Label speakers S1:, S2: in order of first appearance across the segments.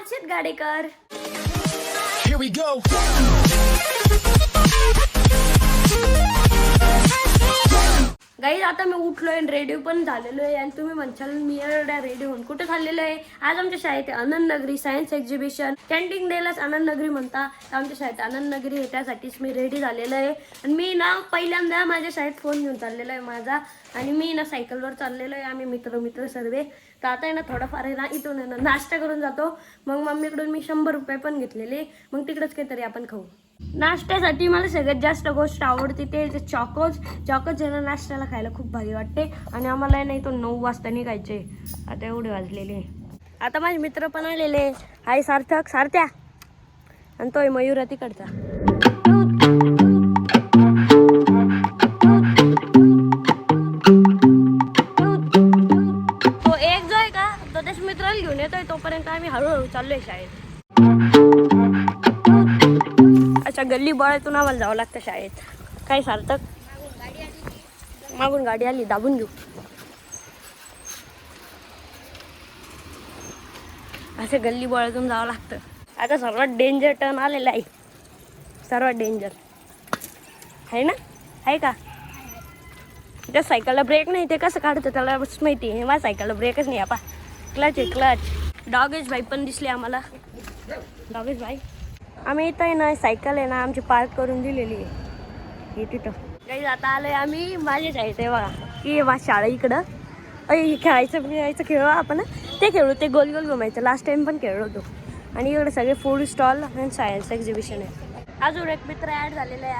S1: Harshit Gadekar.
S2: Here we go.
S1: Guys आता मी उठलोय आणि ready पण झालेलो आहे आणि तुम्ही म्हणशाल मी एवढ्या रेडी होऊन कुठे चाललेलो आहे. आज आमच्या शाळेत आनंद नगरी सायन्स एक्झिबिशन. कॅन्टीन डेलाच आनंद नगरी म्हणता. आमच्या शाळेत आनंद नगरी आहे, त्यासाठीच मी रेडी झालेलो आहे. आणि मी ना पहिल्यांदा माझ्या शाळेत फोन घेऊन चाललेलो आहे माझा. आणि मी ना सायकलवर चाललेलो आहे. आम्ही मित्र सर्व. तर आता आहे ना थोडंफार आहे ना इथून आहे ना नाश्ता करून जातो. मग मम्मीकडून मी 100 रुपये पण घेतलेले. मग तिकडेच काहीतरी आपण खाऊ. नाश्त्यासाठी मला सगळ्यात जास्त गोष्ट आवडते ते चॉकोज आहे ना. नाश्त्याला खायला खूप भारी वाटते. आणि आम्हाला नाही तो 9 वाजता निघायचे. आता एवढे वाजलेले. आता माझे मित्र पण आलेले. हाय सार्थ्या आणि तोय मयूरा तिकडचा. तो एक जो आहे का तो त्याच्या मित्राला घेऊन येतोय. तोपर्यंत आम्ही हळूहळू चाललोय शाळेत. अच्छा गल्ली बोळातून आम्हाला जावं लागतं शाळेत. काय सार्थक मागून गाडी आली दाबून घेऊ. असं गल्ली बोळातून जावं लागतं. आता सर्वात डेंजर टर्न आलेला आहे. सर्वात डेंजर आहे ना. आहे का त्या सायकलला ब्रेक नाही. ते कसं काढतं त्याला माहिती आहे. माझ्या सायकलला ब्रेकच नाही. आपा क्लच आहे क्लच. डॉगेश भाई पण दिसले आम्हाला. डॉगेश भाई आम्ही इथं आहे ना सायकल आहे ना आमची पार्क करून दिलेली आहे हे तिथं. काही आता आलोय आम्ही माझ्या शाळेत आहे बघा की माझी शाळा इकडं. खेळायचं खेळू आपण. ते खेळू ते गोल गोल घुमायचं. लास्ट टाइम पण खेळलो होतो. आणि इकडे सगळे फूड स्टॉल आणि सायन्स एक्झिबिशन आहे. अजून एक मित्र ॲड झालेला आहे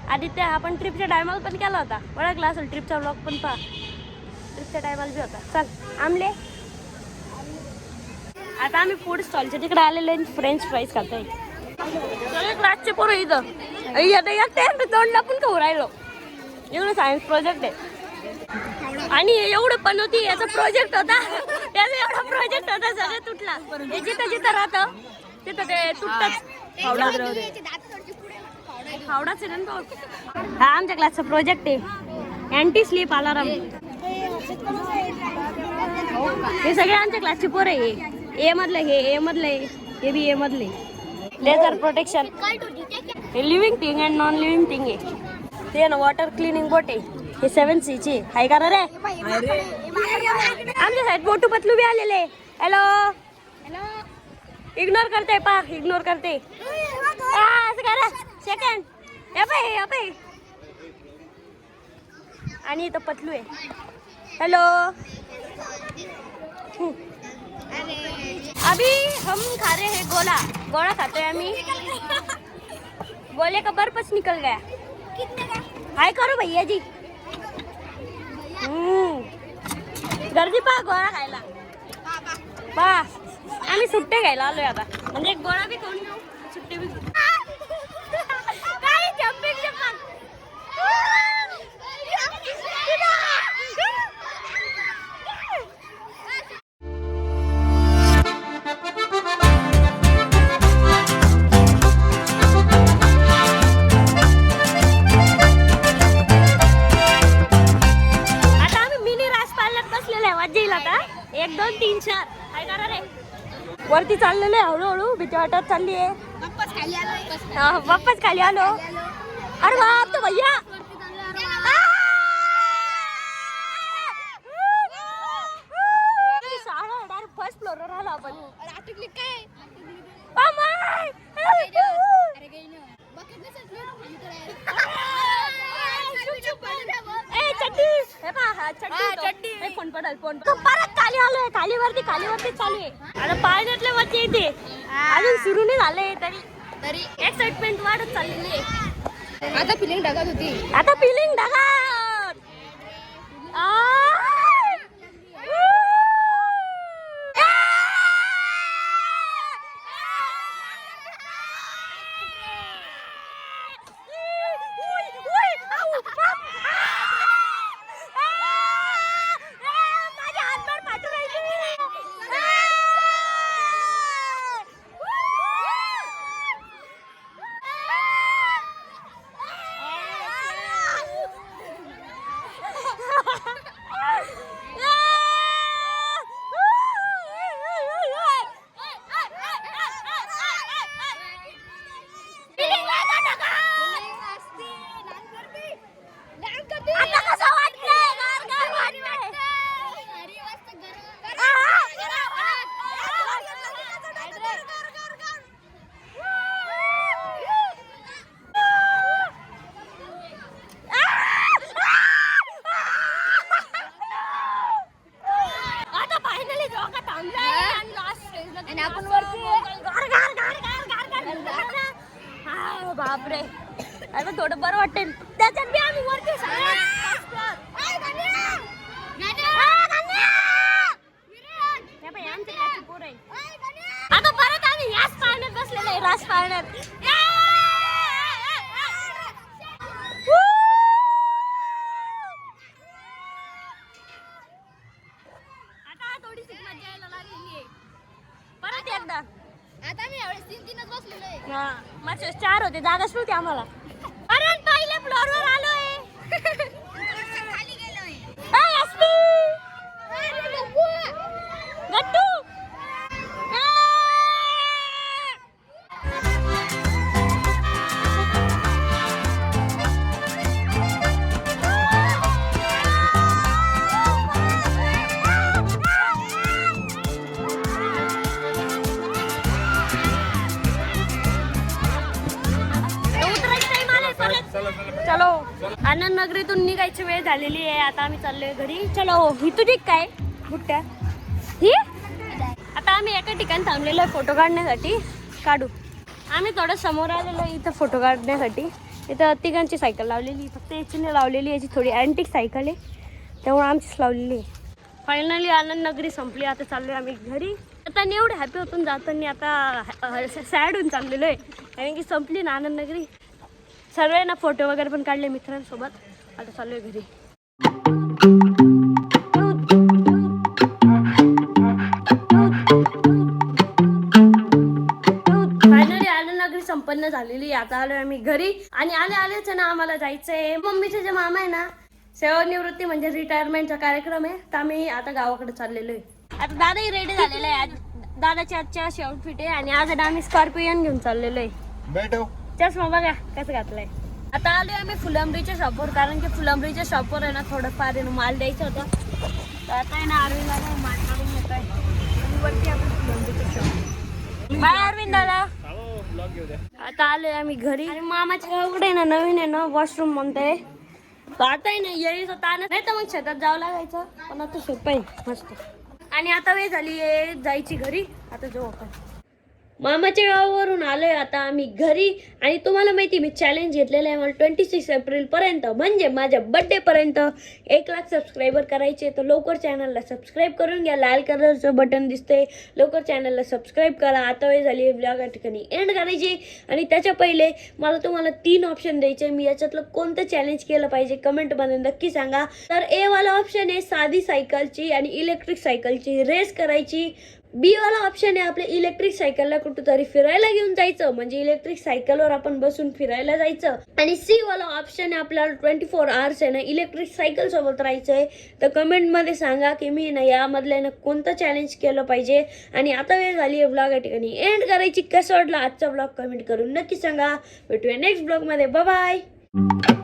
S1: आदित्य. आपण ट्रिपच्या टायमाला पण केला होता. ओळखला असेल. ट्रिपचा ब्लॉग पण पहा. ट्रिपच्या टायमाला बी होता. चल आमले. आता आम्ही फूड स्टॉलच्या तिकडे आलेले आणि फ्रेंच फ्राईज खातोय. सगळे क्लासचे पोरं इथं तोंडला पण खाऊ राहिलो. एवढं सायन्स प्रोजेक्ट आहे. आणि एवढं पण होती याचा प्रोजेक्ट होता. त्याचा एवढा प्रोजेक्ट होता सगळं तुटला. जिथं राहतं तिथं ते तुटतच. फावडाच आहे ना तो. हा आमच्या क्लासचा प्रोजेक्ट आहे. Anti sleep alarm. हे सगळे आमच्या क्लासचे पोरं आहे. ए मधले हे बी ए मधले. लेझर प्रोटेक्शन हे living thing and non living thing आहे. ते ना वॉटर क्लिनिंग बोट आहे. हे 7C ची हाय का रे. आमच्या साईड मोटू पतलू बी आलेले. हॅलो इग्नोर करते पा. इग्नोर करते असं करा. सेकंड हे आणि इथं पतलू आहे. हॅलो अभी हम खा रहे हैं गोला खाते हैं आम्ही. गोले का बर्फच निकल गया. हाय करो भैया जी. गर्दी पहा गोळा खायला. बस आम्ही सुट्टे घ्यायला आलोय आता. म्हणजे गोळा बी खाऊन घेऊ सुट्टे बी घेऊ. काय जम्पिंग एक 2 3 4 काय करा रे. वरती चाललेलो आहे हळूहळू. भीती वाटत चालली आहे. वापस खाली आलो. अरे बाप तो भैया. फर्स्ट फ्लोर वर आलो आपण. फोन पडल फोन परत खाली आलोय. खालीवरती चालू आहे. आता पाण्यातल्या मजा येते. अजून सुरू नाही झालंय तरी एक्साइटमेंट वाढत चाललेली आहे.
S3: आता फिलिंग ढगात होती.
S1: भारी वाटते त्याच्यात बी आम्ही वरती आता परत आम्ही याच पाळण्यात बसलेलो आहे रास पाळण्यात आता थोडीशी मजा यायला लागलेली आहे परत एकदा
S3: आता मी यावेळेस 3-3च बसलेलो आहे.
S1: हा माझे 4 होते जागाच नव्हती आम्हाला अरे पहिले फ्लोअर वर आलोय
S3: खाली गेलोय.
S1: हाय अस्मी
S3: अरे बाबू.
S1: गट्टू चलो आनंद नगरीतून निघायची वेळ झालेली आहे आता आम्ही चाललोय घरी चलो ही तुझी काय बुट्ट्या ही आता आम्ही एका ठिकाणी थांबलेलो आहे फोटो काढण्यासाठी काढू आम्ही थोडं समोर आलेलो आहे इथं फोटो काढण्यासाठी इथं तिघांची सायकल लावलेली फक्त याची नाही लावलेली याची थोडी अँटिक सायकल आहे त्यामुळे आमचीच लावलेली आहे फायनली आनंद नगरी संपली आता चाललोय आम्ही घरी आता एवढे हॅपी होतून जाताना आता सॅड होऊन चाललेलो आहे कारण की संपली ना आनंद नगरी सर्वांना फोटो वगैरे पण काढले मित्रांसोबत आता चालू आहे घरी फायनली आनंद नगरी संपन्न झालेली आता आलोय आम्ही घरी आणि आलेच ना आम्हाला जायचंय मम्मीचे जे मामा आहे ना सेवानिवृत्ती म्हणजे रिटायरमेंटचा कार्यक्रम आहे तर आम्ही आता गावाकडे चाललेलो आहे आता दादाही रेडी झालेला आहे आज दादाची आजची अशी आउटफिट आहे आणि आज आम्ही स्कॉर्पियन घेऊन चाललेलो आहे चष्मा बघा कसं घातलाय आता आलोय आम्ही फुलंब्रीच्या शॉपवर कारण की फुलंब्रीच्या शॉपवर आहे ना थोडंफार माल द्यायचं होतं तर आता आहे ना अरविंद दादा माल काढून येत आहे आणि वरती आपण फुलंब्रीचं शॉप बाय अरविंद दादा आता आलोय आम्ही घरी आणि मामाच्या गावाकडे ना नवीन आहे ना वॉशरूम म्हणताय तर आता आहे ना येळीचं ताण नाही तर मग शेतात जावं लागायचं पण आता सोपं आहे मस्त आणि आता वेळ झाली आहे जायची घरी आता जाऊ आपण मामाच्या गावावरून आलोय आता आम्ही घरी आणि तुम्हाला माहिती मी चॅलेंज घेतलेलं आहे मला 26 एप्रिलपर्यंत म्हणजे माझ्या बर्थडेपर्यंत 1 लाख सबस्क्रायबर करायचे तर लवकर चॅनलला सबस्क्राईब करून घ्या लाल कलरचं बटन दिसतंय लवकर चॅनलला सबस्क्राईब करा आता वेळ झाली ब्लॉग या ठिकाणी एंड करायची आणि त्याच्या पहिले मला तुम्हाला 3 ऑप्शन द्यायचे मी याच्यातलं कोणतं चॅलेंज केलं पाहिजे कमेंटमध्ये नक्की सांगा तर ए वाला ऑप्शन आहे साधी सायकलची आणि इलेक्ट्रिक सायकलची रेस करायची बी वाला ऑप्शन आहे आपल्या इलेक्ट्रिक सायकलला कुठेतरी फिरायला घेऊन जायचं म्हणजे इलेक्ट्रिक सायकलवर आपण बसून फिरायला जायचं आणि सी वाला ऑप्शन आहे आपल्याला 24 आवर्स आहे ना इलेक्ट्रिक सायकल सोबत राहायचंय तर कमेंटमध्ये सांगा की मी ना यामधल्या ना कोणतं चॅलेंज केलं पाहिजे आणि आता वेळ झाली आहे ब्लॉग या ठिकाणी एंड करायची कसं वाटलं आजचा ब्लॉग कमेंट करून नक्की सांगा भेटूया नेक्स्ट ब्लॉगमध्ये बाय बाय